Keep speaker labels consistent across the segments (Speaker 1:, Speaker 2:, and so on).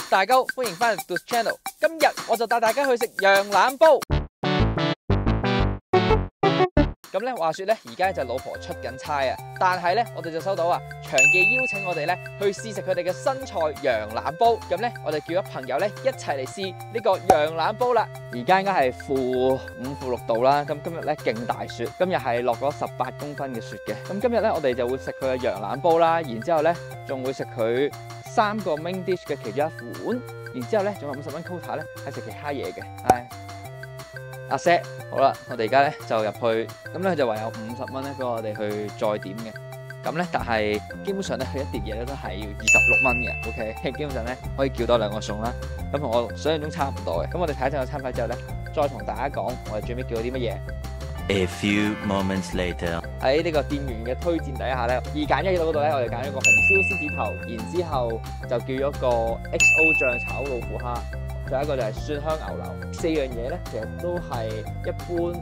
Speaker 1: 大家歡迎翻嚟 Do Channel。今日我就帶大家去食羊腩煲。咁咧，話說咧，而家就老婆出緊差啊，但係咧，我哋就收到長記邀請我哋咧去試食佢哋嘅新菜羊腩煲。咁咧，我哋叫咗朋友咧一齊嚟試呢個羊腩煲啦。而家應該係-5、-6度啦。咁今日咧勁大雪，今日係落咗18公分嘅雪嘅。咁今日咧，我哋就會食佢嘅羊腩煲啦，然之後咧仲會食佢3個 main dish 嘅其中一款，然之後咧仲有50蚊 quota 咧係食其他嘢嘅。阿 Sir， 好啦，我哋而家咧就入去，咁咧就話有50蚊咧俾我哋去再點嘅，咁咧但係基本上咧佢一碟嘢咧都係要26蚊嘅 ，OK， 基本上咧可以叫多2個餸啦，咁同我想象中差唔多嘅，咁我哋睇一陣個餐牌之後咧，再同大家講我哋最尾叫咗啲乜嘢。
Speaker 2: A few moments later，
Speaker 1: 喺呢個店員嘅推薦底下咧，2揀1嗰度咧，我哋揀咗個紅燒獅子頭，然之後就叫咗個 XO 醬炒老虎蝦。仲有一個就係蒜香牛柳，4樣嘢咧，其實都係一般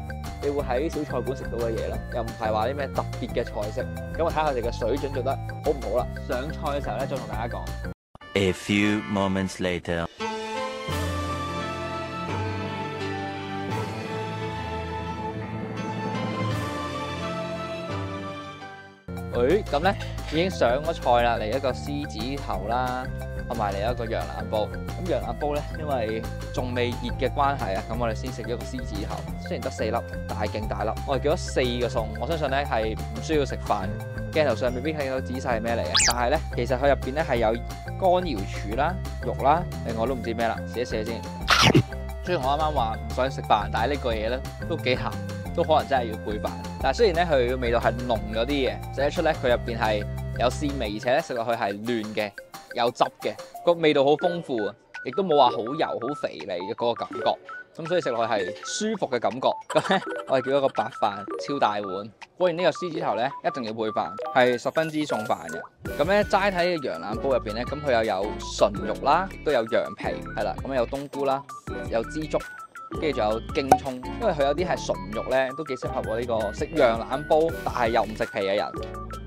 Speaker 1: 你會喺小菜館食到嘅嘢啦，又唔係話啲咩特別嘅菜式。咁我睇下我哋嘅水準做得好唔好啦。上菜嘅時候咧，再同大家講。
Speaker 2: A few moments later，
Speaker 1: 咁咧已經上咗菜啦，嚟一個獅子頭啦。同埋嚟一個羊腩煲，咁羊腩煲咧，因為仲未熱嘅關係啊，咁我哋先食咗個獅子頭，雖然得4粒，但係勁大粒。我哋叫咗4個餸，我相信咧係唔需要食飯，鏡頭上未必睇到仔細係咩嚟嘅，但係咧其實佢入邊咧係有乾瑤柱啦、肉啦，我都唔知咩啦，試一試先。雖然我啱啱話唔想食飯，但係呢個嘢咧都幾鹹，都可能真係要配飯。但係雖然咧佢嘅味道係濃咗啲嘅，食得出咧佢入邊係有鮮味，而且咧食落去係嫩嘅。有汁嘅，個味道好豐富啊，亦都冇話好油好肥膩嘅嗰個感覺，咁所以食落去係舒服嘅感覺。咁咧，我哋叫一個白飯超大碗。果然呢個獅子頭咧一定要配飯，係十分之送飯嘅。咁咧齋睇嘅羊腩煲入邊咧，咁佢又有純肉啦，都有羊皮，係啦，咁有冬菇啦，有枝竹，跟住仲有京葱，因為佢有啲係純肉咧，都幾適合我呢個食羊腩煲但係又唔食皮嘅人。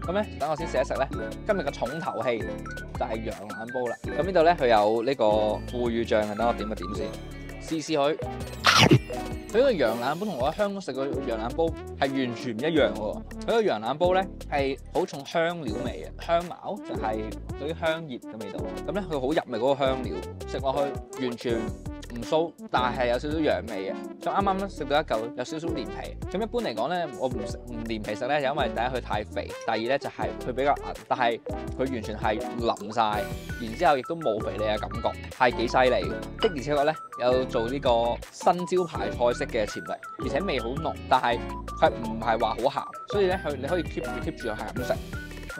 Speaker 1: 咁咧，等我先食一食咧。今日嘅重頭戲就係羊腩煲啦。咁呢度咧，佢有呢個腐乳醬嘅，等我點一點先，試試佢。佢呢個羊腩煲同我喺香港食嘅羊腩煲係完全唔一樣喎。佢個羊腩煲咧係好重香料味嘅，香茅就係嗰啲香葉嘅味道。咁咧佢好入味嗰個香料，食落去完全唔酥，但係有少少羊味嘅。咁啱啱咧食到一嚿有少少連皮。咁一般嚟講咧，我唔連皮食咧，就因為第一佢太肥，第二咧就係佢比較韌，但係佢完全係腍晒，然之後亦都冇肥膩嘅感覺，係幾犀利嘅。的而且確咧有做呢個新招牌菜式嘅潛力，而且味好濃，但係佢唔係話好鹹，所以咧你可以 keep 住係咁食。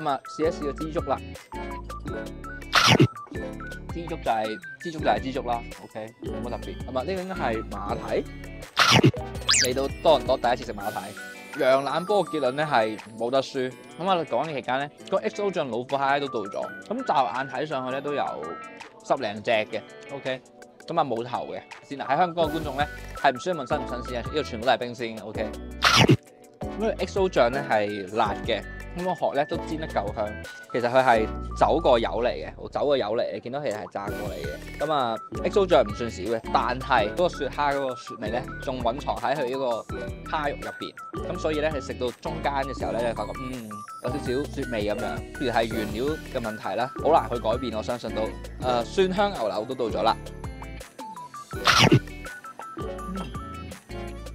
Speaker 1: 咁啊試一試個枝竹啦。枝竹就係枝竹啦 ，OK， 冇乜特別。咁啊，呢個應該係馬蹄。嚟到多倫多第一次食馬蹄，羊腩煲嘅結論咧係冇得輸。咁我哋講嘅期間咧，個 XO 醬老虎蝦都到咗。咁驟眼睇上去咧都有10零隻嘅 ，OK。咁啊冇頭嘅。先喺香港嘅觀眾咧係唔需要問新唔新鮮嘅，呢度全部都係冰鮮嘅 ，OK。咁個 XO 醬咧係辣嘅。咁個殼咧都煎得夠香，其實佢係走過油嚟嘅，走過油嚟，你見到其實係炸過嚟嘅。咁啊 ，XO 醬唔算少嘅，但係嗰個雪蝦嗰個雪味咧，仲隱藏喺佢呢個蝦肉入邊。咁所以咧，你食到中間嘅時候咧，你發覺有少少雪味咁樣，譬如係原料嘅問題啦，好難去改變。我相信到蒜香牛柳都到咗啦。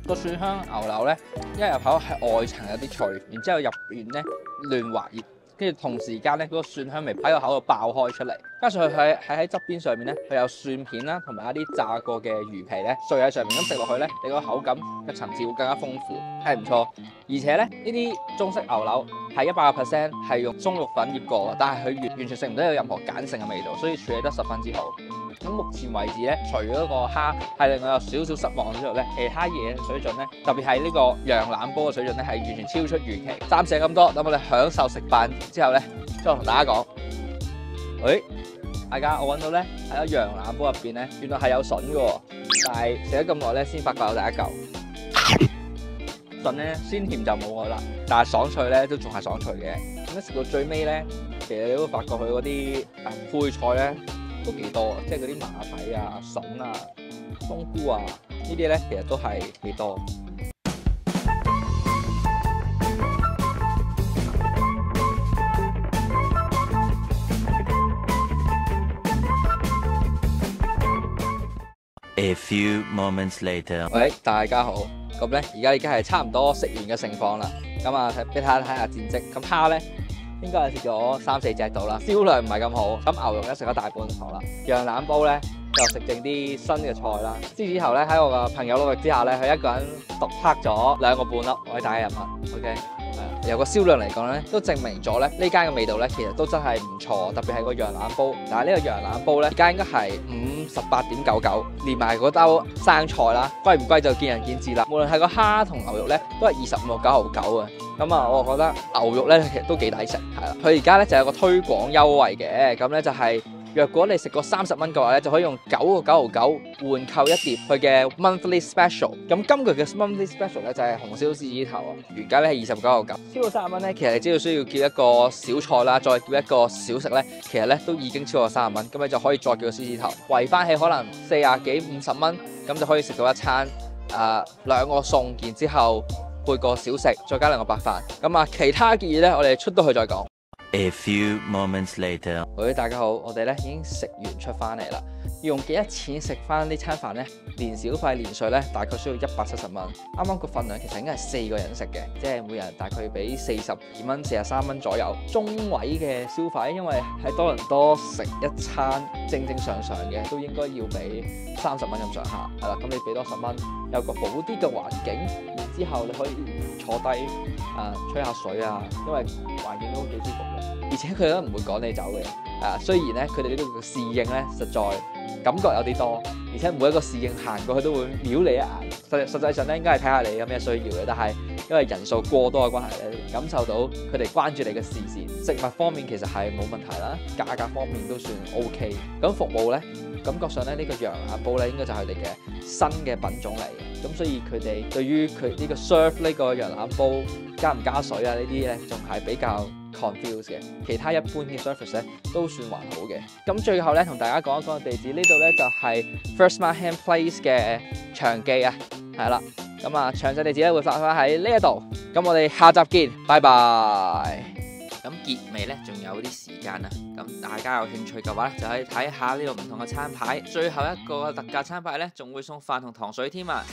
Speaker 1: 個蒜香牛柳咧，一入口係外層有啲脆，然之後入邊咧嫩滑熱，跟住同時間咧嗰個蒜香味喺個口度爆開出嚟，加上佢喺側邊上面咧，佢有蒜片啦，同埋一啲炸過嘅魚皮咧碎喺上面，咁食落去咧，你個口感嘅層次會更加豐富，係唔錯。而且咧呢啲中式牛柳係100% 係用鬆肉粉醃過，但係佢完全食唔到有任何鹼性嘅味道，所以處理得十分之好。咁目前為止咧，除咗個蝦係令我有少少失望之外咧，其他嘢水準咧，特別係呢個羊腩煲嘅水準咧，係完全超出預期。暫時係咁多，等我哋享受食飯之後咧，再同大家講。大家我揾到咧喺個羊腩煲入邊咧，原來係有筍嘅喎，但係食咗咁耐咧，先發覺有第一嚿筍咧，鮮甜就冇我啦，但係爽脆咧都仲係爽脆嘅。咁食到最尾咧，其實你都發覺佢嗰啲配菜咧都幾多啊，即係嗰啲馬蹄啊、筍啊、冬菇啊呢啲咧，其實都係幾多。
Speaker 2: A few moments later.
Speaker 1: 喂，大家好，咁咧而家已經係差唔多食完嘅情況啦。咁啊，俾睇下戰績。咁蝦咧應該係食咗3-4隻到啦，銷量唔係咁好。咁牛肉咧食咗大半頭啦，羊腩煲咧就食剩啲新嘅菜啦。獅子頭咧喺我嘅朋友努力之下咧，佢一個人獨克咗2個半粒，我哋大家人物 ，OK。由個銷量嚟講咧，都證明咗咧呢間嘅味道咧，其實都真係唔錯，特別係個羊腩煲。但係呢個羊腩煲咧，而家應該係58.99，連埋嗰兜生菜啦，貴唔貴就見仁見智啦。無論係個蝦同牛肉咧，都係25.99啊。咁啊，我覺得牛肉咧其實都幾抵食，係啦。佢而家咧就有個推廣優惠嘅，咁咧就係、若果你食過30蚊嘅話咧，就可以用9.99換購一碟佢嘅 monthly special。咁今個月嘅 monthly special 咧就係紅燒獅子頭啊，原價咧係29.99，超過30蚊咧，其實你只要需要叫一個小菜啦，再叫一個小食咧，其實咧都已經超過30蚊，咁你就可以再叫個獅子頭，圍翻起可能40幾50蚊，咁就可以食到一餐2個餸，然之後配個小食，再加2個白飯。咁啊，其他嘅嘢咧，我哋出到去再講。
Speaker 2: A few moments later.
Speaker 1: 喂，大家好，我哋咧已經食完出翻嚟啦。要用幾多錢食翻呢餐飯呢？連小費連稅咧，大概需要170蚊。啱啱個份量其實應該係4個人食嘅，即係每人大概俾42蚊、43蚊左右。中位嘅消費，因為喺多倫多食一餐正正常常嘅，都應該要俾30蚊咁上下。係啦，咁你俾多10蚊，有個好啲嘅環境，然之後你可以坐低吹下水啊，因為環境都幾舒服嘅。而且佢都唔會趕你走嘅，雖然咧佢哋呢度嘅侍應咧實在感覺有啲多，而且每一個侍應行過去都會瞄你一眼。實際上咧應該係睇下你有咩需要嘅，但係因為人數過多嘅關係咧，感受到佢哋關注你嘅視線。食物方面其實係冇問題啦，價格方面都算 OK。咁服務咧，感覺上咧呢個羊腩煲咧應該就係佢哋嘅新嘅品種嚟嘅，咁所以佢哋對於佢呢個 serve 呢個羊腩煲加唔加水啊呢啲咧，仲係比較 confuse 嘅。其他一般嘅 service 咧都算還好嘅。咁最後咧同大家講一講個地址，呢度咧就係 First Markham Place 嘅長記啊，係啦。咁啊詳細地址咧會發翻喺呢一度。咁我哋下集見，拜拜。咁結尾咧仲有啲時間啊，咁大家有興趣嘅話咧就可以睇下呢度唔同嘅餐牌，最後一個特價餐牌咧仲會送飯同糖水添啊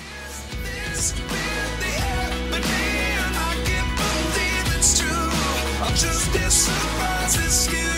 Speaker 1: ！Just as surprised as you